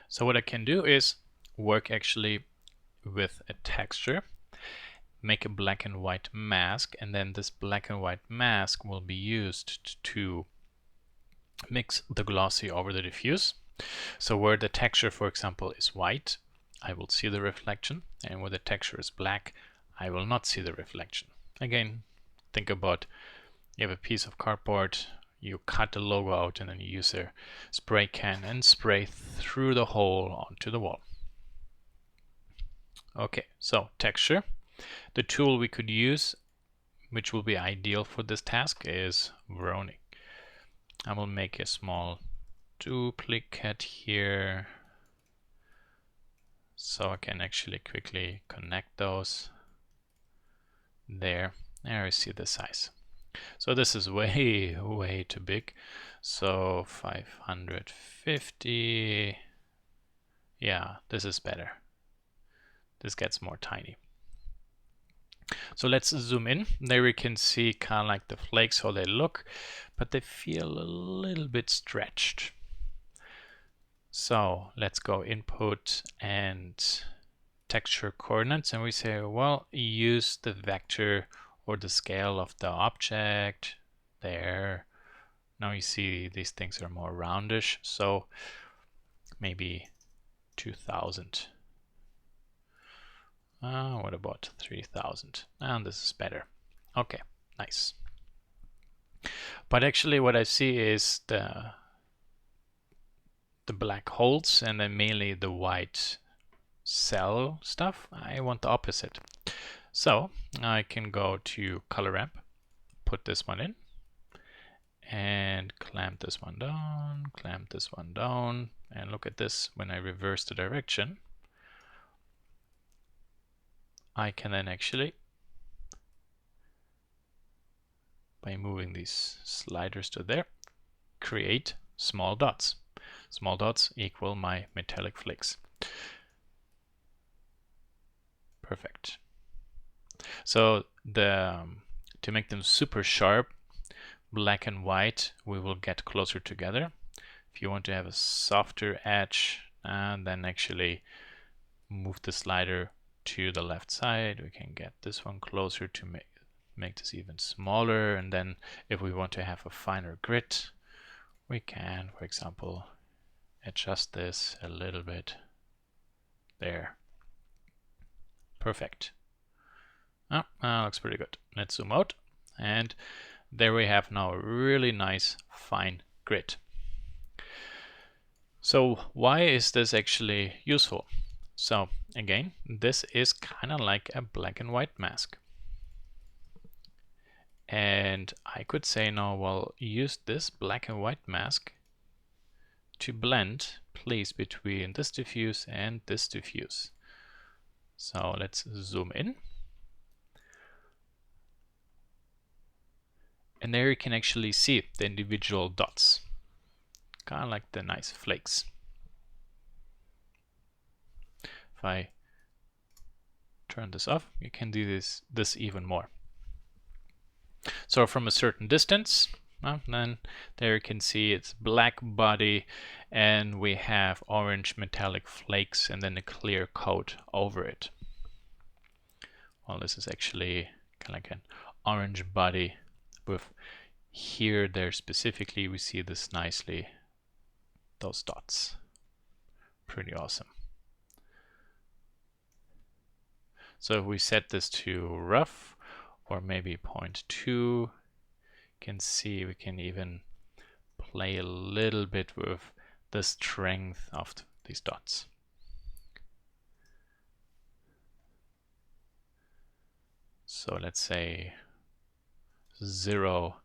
So what I can do is work actually with a texture, make a black and white mask, and then this black and white mask will be used to mix the glossy over the diffuse. So where the texture, for example, is white, I will see the reflection, and where the texture is black, I will not see the reflection. Again, think about, you have a piece of cardboard, you cut the logo out, and then you use a spray can and spray through the hole onto the wall. Okay, so texture. The tool we could use, which will be ideal for this task, is Braun. I will make a small duplicate here so I can actually quickly connect those. There I see the size. So this is way too big. So 550. Yeah, this is better. This gets more tiny. So let's zoom in. There we can see kind of like the flakes, how they look, but they feel a little bit stretched. So let's go input and texture coordinates, and we say, well, use the vector or the scale of the object. There. Now you see these things are more roundish, so maybe 2000. What about 3000? And this is better. Okay, nice. But actually what I see is the black holes and then mainly the white cell stuff. I want the opposite. So I can go to color ramp, put this one in, and clamp this one down, clamp this one down, and look at this. When I reverse the direction, I can then actually, by moving these sliders to there, create small dots. Small dots equal my metallic flakes. Perfect. So to make them super sharp, black and white, we will get closer together. If you want to have a softer edge, then actually move the slider to the left side. We can get this one closer to make this even smaller. And then if we want to have a finer grit, we can, for example, adjust this a little bit. There. Perfect. Looks pretty good. Let's zoom out. And there we have now a really nice fine grit. So why is this actually useful? So again, this is kind of like a black and white mask. And I could say now, well, use this black and white mask to blend, please, between this diffuse and this diffuse. So let's zoom in. And there you can actually see the individual dots, kind of like the nice flakes. If I turn this off, you can do this even more. So from a certain distance, then there you can see it's black body and we have orange metallic flakes and then a clear coat over it. Well, this is actually kind of like an orange body with here, there specifically, we see this nicely, those dots. Pretty awesome. So if we set this to rough or maybe 0.2, you can see we can even play a little bit with the strength of these dots. So let's say 0.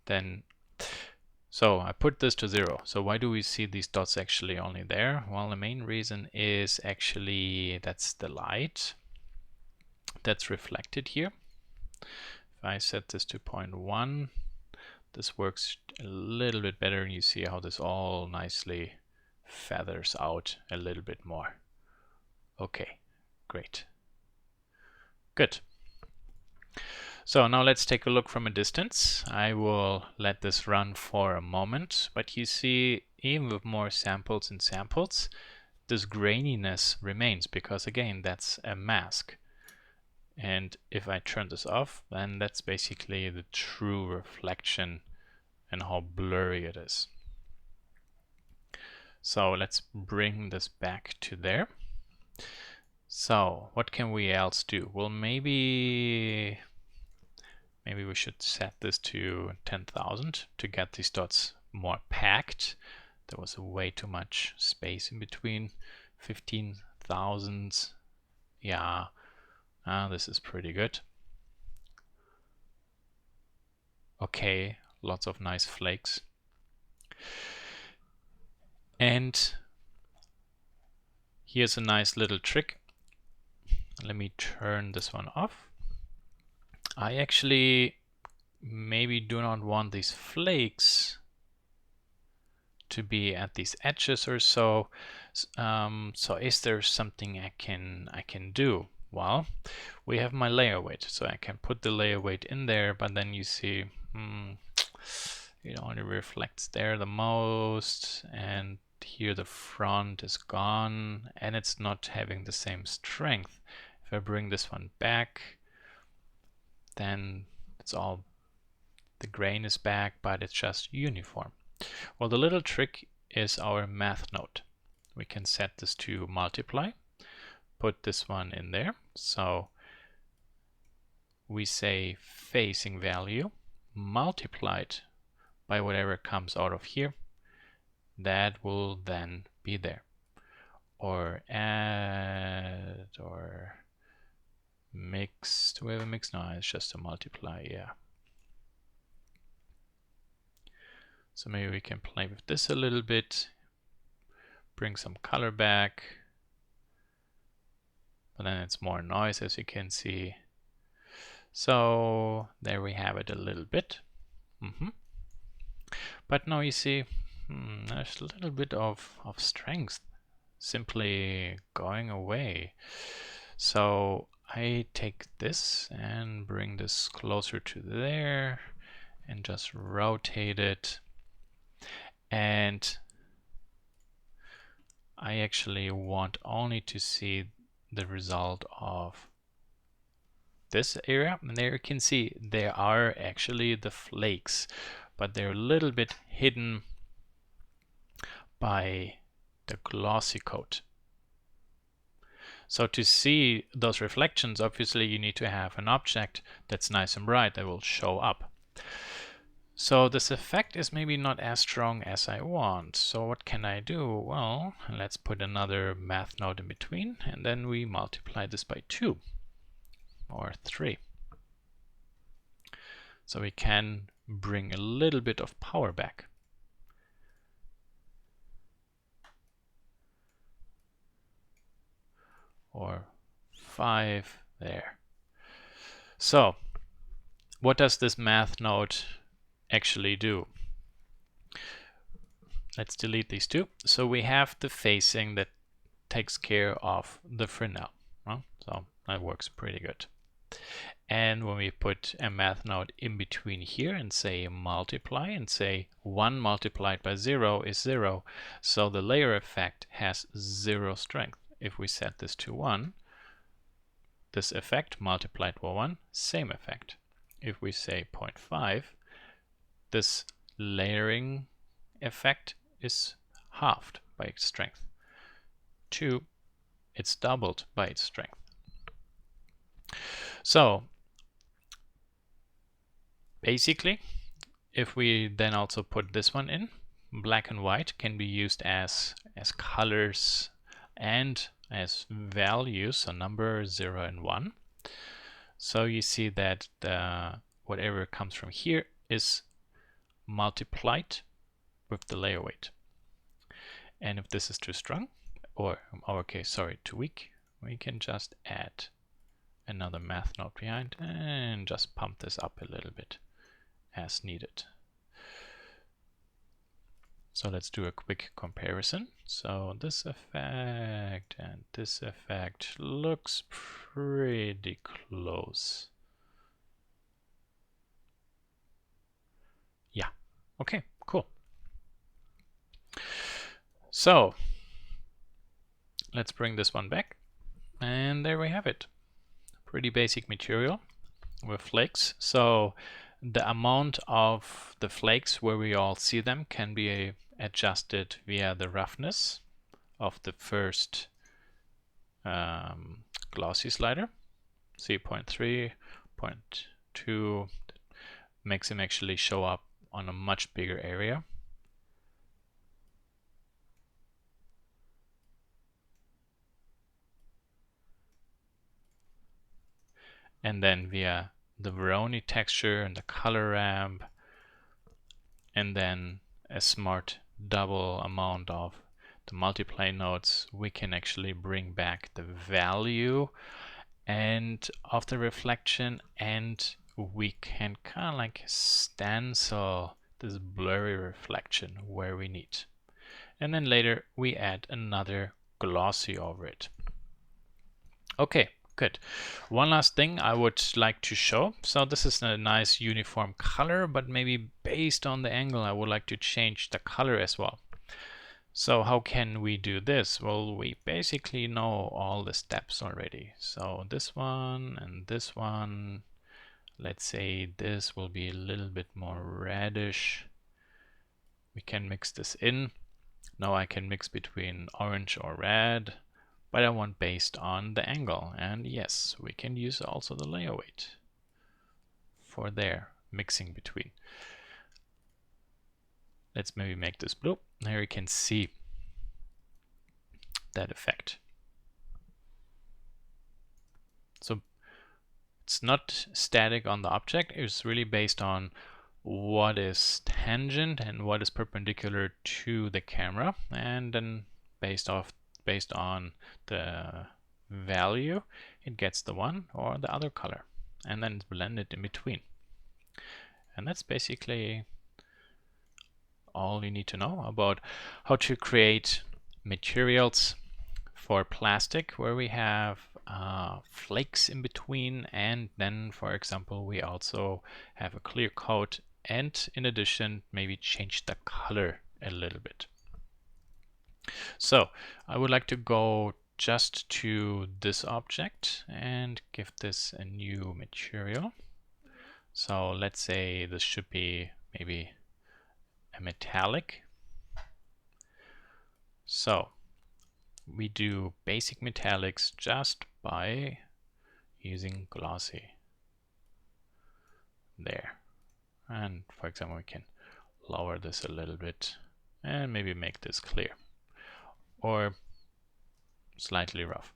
Then, so I put this to 0. So why do we see these dots actually only there? Well, the main reason is actually that's the light that's reflected here. If I set this to 0.1, this works a little bit better, and you see how this all nicely feathers out a little bit more. Okay, great. Good. So now let's take a look from a distance. I will let this run for a moment, but you see, even with more samples and samples, this graininess remains because again, that's a mask. And if I turn this off, then that's basically the true reflection and how blurry it is. So let's bring this back to there. So what can we else do? Well, maybe we should set this to 10,000 to get these dots more packed. There was way too much space in between. 15,000. Yeah, this is pretty good. Okay, lots of nice flakes. And here's a nice little trick. Let me turn this one off. I actually maybe do not want these flakes to be at these edges or so. So is there something I can do? Well, we have my layer weight, so I can put the layer weight in there, but then you see it only reflects there the most, and here the front is gone and it's not having the same strength. If I bring this one back, then it's all, the grain is back, but it's just uniform. Well, the little trick is our math node. We can set this to multiply, put this one in there. So we say facing value multiplied by whatever comes out of here. That will then be there. Or add or mix. Do we have a mix? No, it's just a multiply, yeah. So maybe we can play with this a little bit, bring some color back, but then it's more noise, as you can see. So there we have it a little bit. But now you see there's a little bit of strength simply going away. So I take this and bring this closer to there and just rotate it. And I actually want only to see the result of this area. And there you can see there are actually the flakes, but they're a little bit hidden by the glossy coat. So to see those reflections, obviously you need to have an object that's nice and bright that will show up. So this effect is maybe not as strong as I want. So what can I do? Well, let's put another math node in between, and then we multiply this by 2 or 3. So we can bring a little bit of power back. Or 5 there. So what does this math node actually do? Let's delete these two. So we have the facing that takes care of the Fresnel. So that works pretty good. And when we put a math node in between here and say multiply and say 1 multiplied by 0 is 0, so the layer effect has 0 strength. If we set this to 1, this effect multiplied by 1, same effect. If we say 0.5, this layering effect is halved by its strength. 2, it's doubled by its strength. So basically, if we then also put this one in, black and white can be used as colors and as values, so number 0 and 1. So you see that whatever comes from here is multiplied with the layer weight. And if this is too strong, or in our case, sorry, too weak, we can just add another math node behind and just pump this up a little bit as needed. So let's do a quick comparison. So this effect and this effect looks pretty close. Okay, cool. So let's bring this one back. And there we have it. Pretty basic material with flakes. So the amount of the flakes where we all see them can be adjusted via the roughness of the first glossy slider. See 0.3, 0.2 makes him actually show up on a much bigger area. And then via the Braun texture and the color ramp, and then a smart double amount of the multiply nodes, we can actually bring back the value and of the reflection, and we can kind of like stencil this blurry reflection where we need. And then later we add another glossy over it. Okay, good. One last thing I would like to show. So this is a nice uniform color, but maybe based on the angle, I would like to change the color as well. So how can we do this? Well, we basically know all the steps already. So this one and this one, let's say this will be a little bit more reddish. We can mix this in. Now I can mix between orange or red, but I want based on the angle. And yes, we can use also the layer weight for their mixing between. Let's maybe make this blue. There you can see that effect. So it's not static on the object, it's really based on what is tangent and what is perpendicular to the camera, and then based on the value, it gets the one or the other color, and then it's blended in between. And that's basically all you need to know about how to create materials for plastic where we have flakes in between, and then for example we also have a clear coat, and in addition maybe change the color a little bit. So I would like to go just to this object and give this a new material. So let's say this should be maybe a metallic. So we do basic metallics just by using glossy there. And for example, we can lower this a little bit and maybe make this clear or slightly rough.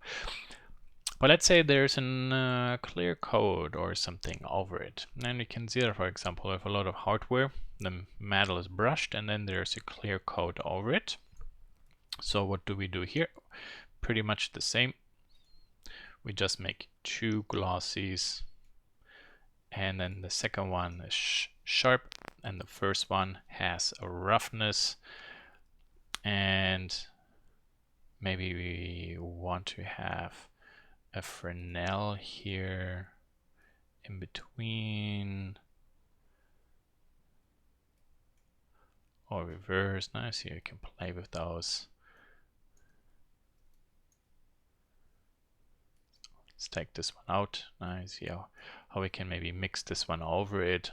But let's say there's a clear coat or something over it. And you can see that, for example, with a lot of hardware, the metal is brushed and then there's a clear coat over it. So what do we do here? Pretty much the same. We just make two glossies, and then the second one is sharp and the first one has a roughness, and maybe we want to have a Fresnel here in between, or reverse. Nice, here you can play with those. Let's take this one out. Nice, yeah, how we can maybe mix this one over it.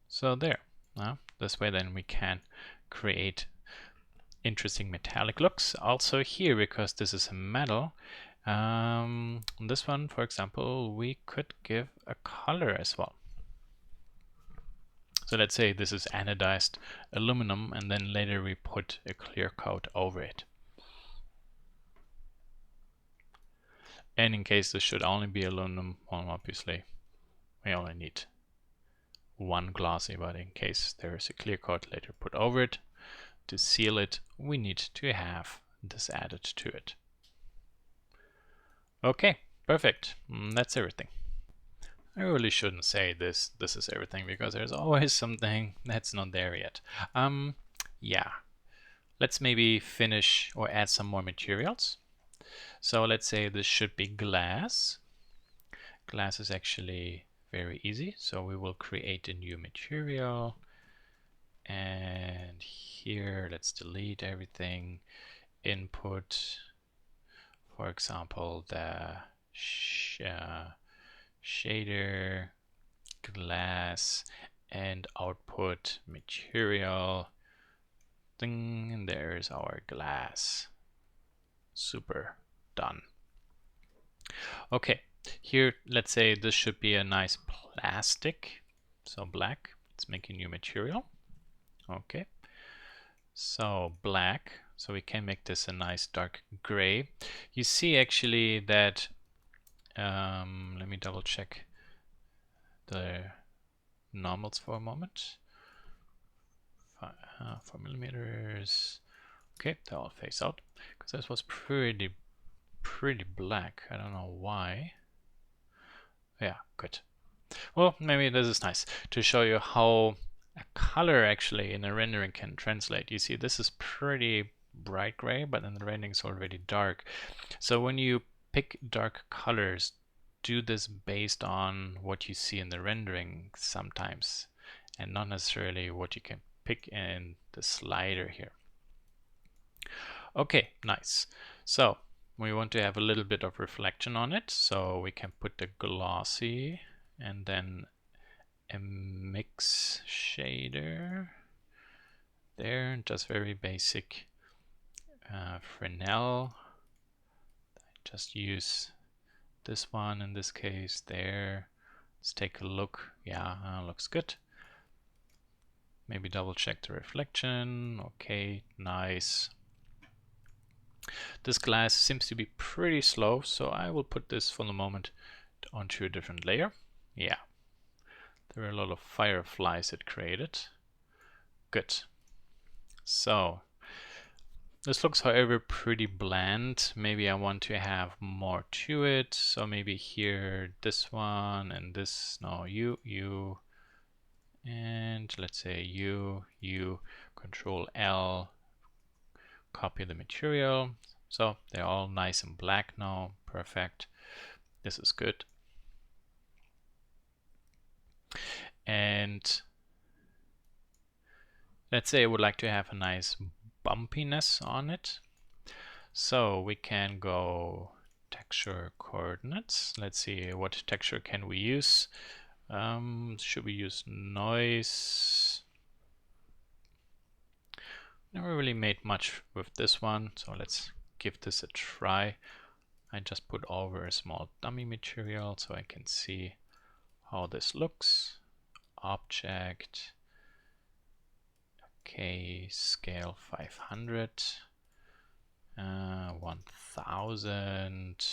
So there. This way then we can create interesting metallic looks. Also here, because this is a metal, this one, for example, we could give a color as well. So let's say this is anodized aluminum, and then later we put a clear coat over it. And in case this should only be aluminum, well, obviously we only need one glossy, but in case there is a clear coat later put over it to seal it, we need to have this added to it. Okay, perfect. That's everything. I really shouldn't say this is everything, because there's always something that's not there yet. Yeah, Let's maybe finish or add some more materials. So let's say this should be glass. Glass is actually very easy. So we will create a new material. And here, let's delete everything. Input, for example, the shader, glass, and output material. Ding, and there's our glass. Super, done. Okay, here, let's say this should be a nice plastic. So black, let's make a new material. Okay, so black, so we can make this a nice dark gray. You see actually that, let me double check the normals for a moment. 4 millimeters. Okay, they all face out because this was pretty black. I don't know why. Yeah, good. Well, maybe this is nice to show you how a color actually in a rendering can translate. You see, this is pretty bright gray, but in the rendering it's already dark. So when you pick dark colors, do this based on what you see in the rendering sometimes, and not necessarily what you can pick in the slider here. Okay, nice. So we want to have a little bit of reflection on it, so we can put the glossy and then a mix shader there, just very basic Fresnel. Just use this one in this case there. Let's take a look. Yeah, looks good. Maybe double check the reflection. Okay, nice. This glass seems to be pretty slow, so I will put this for the moment onto a different layer. Yeah, there are a lot of fireflies it created. Good. So this looks, however, pretty bland. Maybe I want to have more to it. So maybe here, this one and this. No, you, and let's say you, Control L, copy the material. So they're all nice and black now. Perfect. This is good. And let's say I would like to have a nice bumpiness on it. So we can go texture coordinates. Let's see, what texture can we use? Should we use noise? Never really made much with this one, so let's give this a try. I just put over a small dummy material so I can see how this looks. Object. Okay, scale 500. 1000.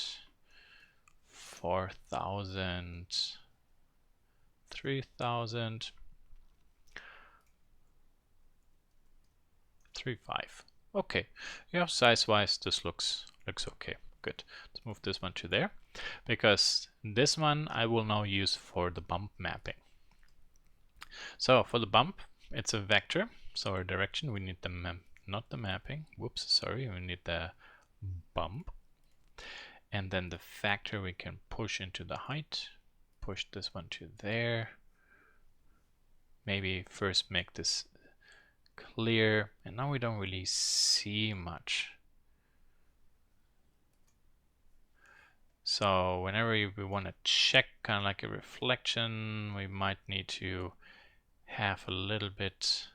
4000. 3000. 3.5. Okay, yeah, size-wise this looks okay. Good. Let's move this one to there, because this one I will now use for the bump mapping. So for the bump, it's a vector. So our direction, we need the not the mapping. Whoops, sorry, we need the bump. And then the factor we can push into the height. Push this one to there. Maybe first make this clear, and now we don't really see much. So whenever we want to check kind of like a reflection, we might need to have a little bit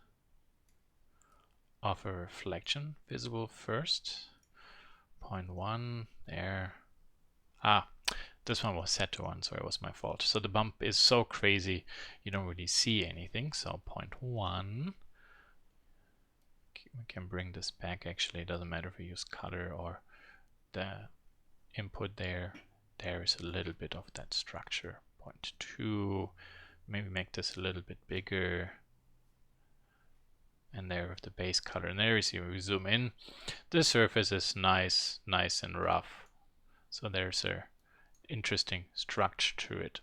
of a reflection visible first. 0.1 there. This one was set to 1, so it was my fault. So the bump is so crazy you don't really see anything. So 0.1. We can bring this back. Actually, it doesn't matter if we use color or the input there. There is a little bit of that structure. 0.2. Maybe make this a little bit bigger. And there with the base color. And there you see, we zoom in. The surface is nice and rough. So there's a interesting structure to it.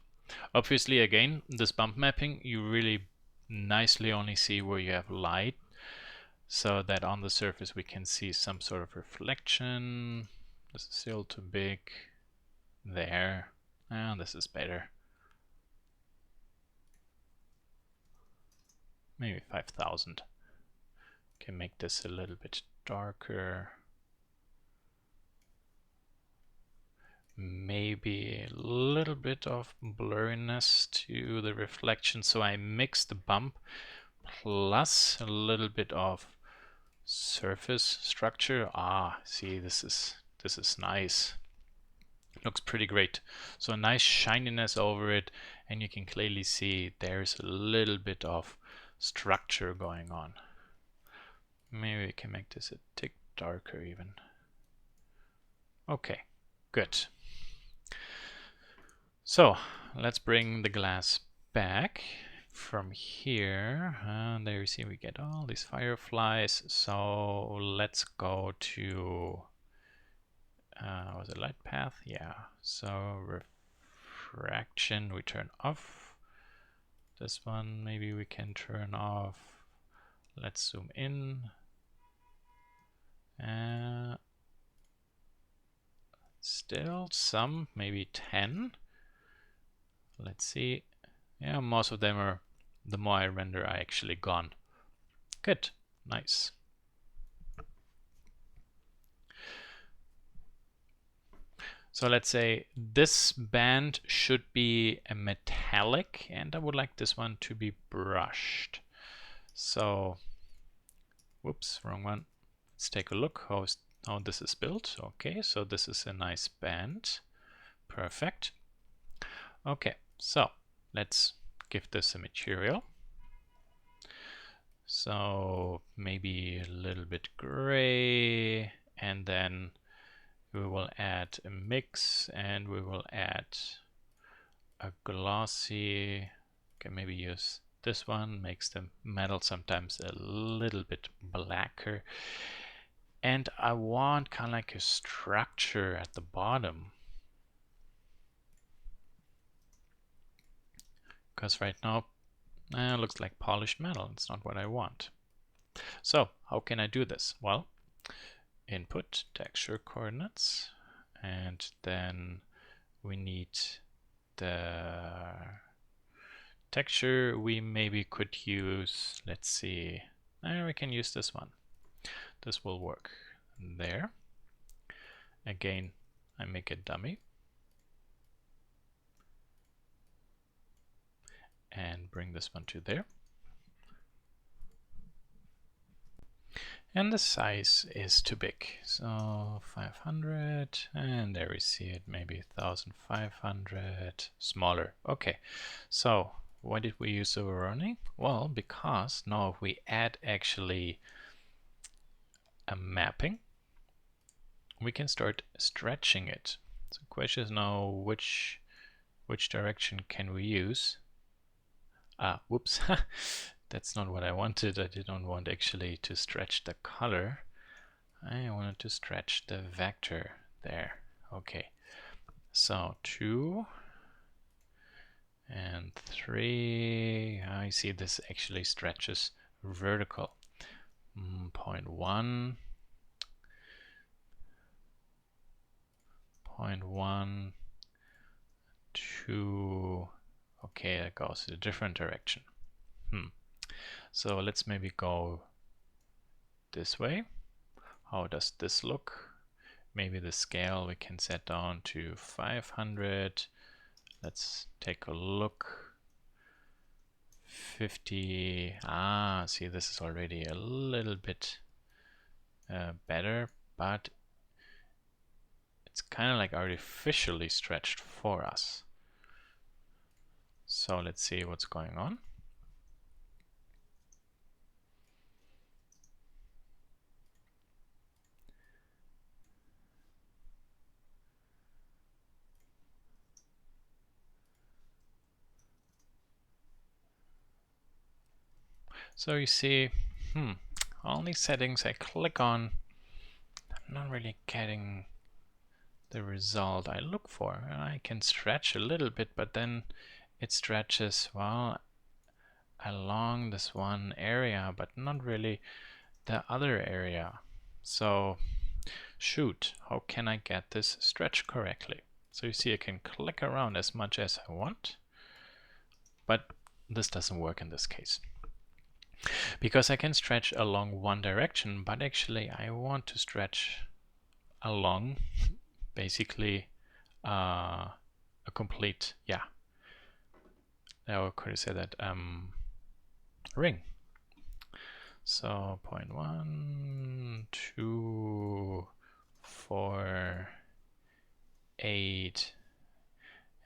Obviously, again, this bump mapping, you really nicely only see where you have light. so that on the surface we can see some sort of reflection. This is still too big. There. And this is better. Maybe 5000. Can make this a little bit darker. Maybe a little bit of blurriness to the reflection, so I mix the bump plus a little bit of surface structure. See, this is nice. Looks pretty great. So a nice shininess over it, and you can clearly see there's a little bit of structure going on. Maybe we can make this a tick darker even. Okay, good. So let's bring the glass back from here. And there you see we get all these fireflies. So let's go to, was it light path? Yeah. So refraction we turn off. This one maybe we can turn off. Let's zoom in. Still some, maybe 10. Let's see. Yeah, most of them are, the more I render, are actually gone. Good, nice. So let's say this band should be a metallic, and I would like this one to be brushed. So, whoops, wrong one. Let's take a look how this is built. Okay, so this is a nice band. Perfect. Okay, so let's give this a material. So maybe a little bit gray, and then we will add a mix, and we will add a glossy. Okay, maybe use this one, makes the metal sometimes a little bit blacker. And I want kind of like a structure at the bottom, because right now it looks like polished metal. It's not what I want. So how can I do this? Well, input texture coordinates, and then we need the texture. We maybe could use, let's see, we can use this one. This will work there. Again, I make a dummy and bring this one to there. And the size is too big, so 500, and there we see it, maybe 1500, smaller. Okay, so why did we use the Veroni? Well, because now if we add actually a mapping, we can start stretching it. So the question is now which direction can we use? Whoops. That's not what I wanted. I didn't want actually to stretch the color. I wanted to stretch the vector there. Okay. So 2 and 3. I see this actually stretches vertical. 0.1. 0.1. 2. Okay, that goes in a different direction. So let's maybe go this way. How does this look? Maybe the scale we can set down to 500. Let's take a look. 50. See, this is already a little bit better, but it's kind of like artificially stretched for us. So let's see what's going on. So you see, all these settings I click on, I'm not really getting the result I look for. I can stretch a little bit, but then it stretches, well, along this one area, but not really the other area. So shoot, how can I get this stretched correctly? So you see I can click around as much as I want, but this doesn't work in this case. Because I can stretch along one direction, but actually I want to stretch along basically a complete, yeah, how could I say that, ring. So 0.1, 2, 4, 8,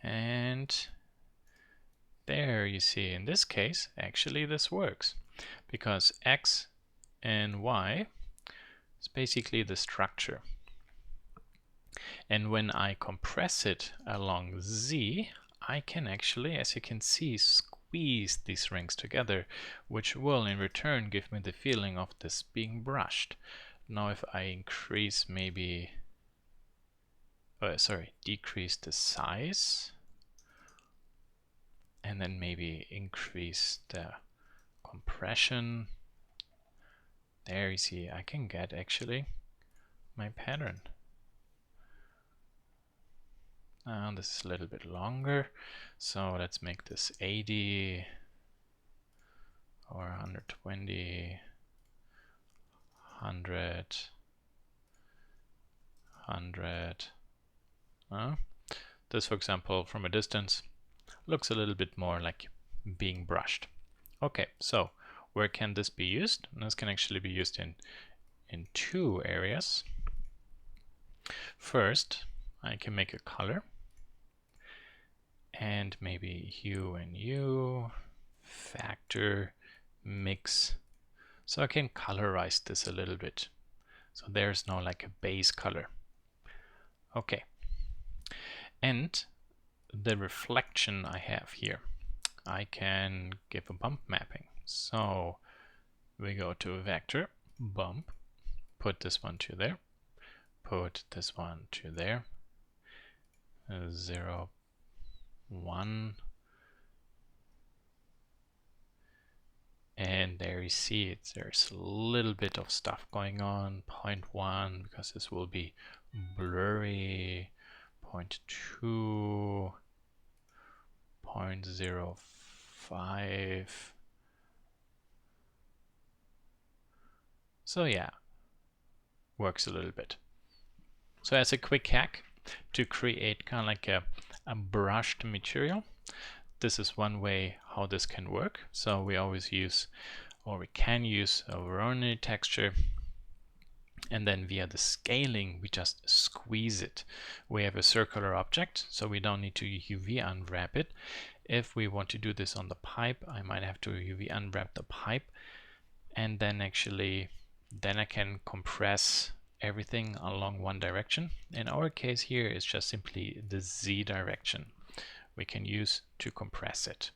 and there you see in this case actually this works because X and Y is basically the structure. And when I compress it along Z, I can actually, as you can see, squeeze these rings together, which will in return give me the feeling of this being brushed. Now if I increase maybe, decrease the size, and then maybe increase the compression, there you see I can get actually my pattern. This is a little bit longer, so let's make this 80 or 120, 100, 100. This, for example, from a distance looks a little bit more like being brushed. Okay, so where can this be used? This can actually be used in two areas. First, I can make a color and maybe hue and hue, factor, mix. So I can colorize this a little bit. So there's now like a base color. Okay. And the reflection I have here, I can give a bump mapping. So we go to vector, bump, put this one to there, put this one to there, 0, 1, and there you see it. There's a little bit of stuff going on. 0.1 because this will be blurry. 0.2, 0.05. So yeah, works a little bit. So as a quick hack to create kind of like a brushed material, this is one way how this can work. So we always use, or we can use, a Braun texture, and then via the scaling we just squeeze it. We have a circular object, so we don't need to UV unwrap it. If we want to do this on the pipe, I might have to UV unwrap the pipe, and then actually I can compress everything along one direction. In our case here, it's just simply the Z direction we can use to compress it.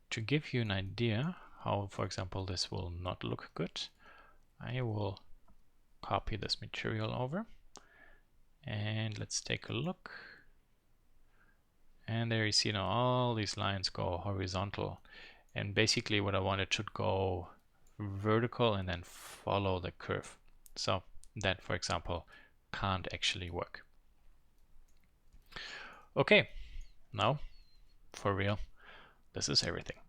To give you an idea how, for example, this will not look good, I will copy this material over and let's take a look. And there you see now all these lines go horizontal, and basically what I wanted should go vertical and then follow the curve. So that, for example, can't actually work. Okay, now for real, this is everything.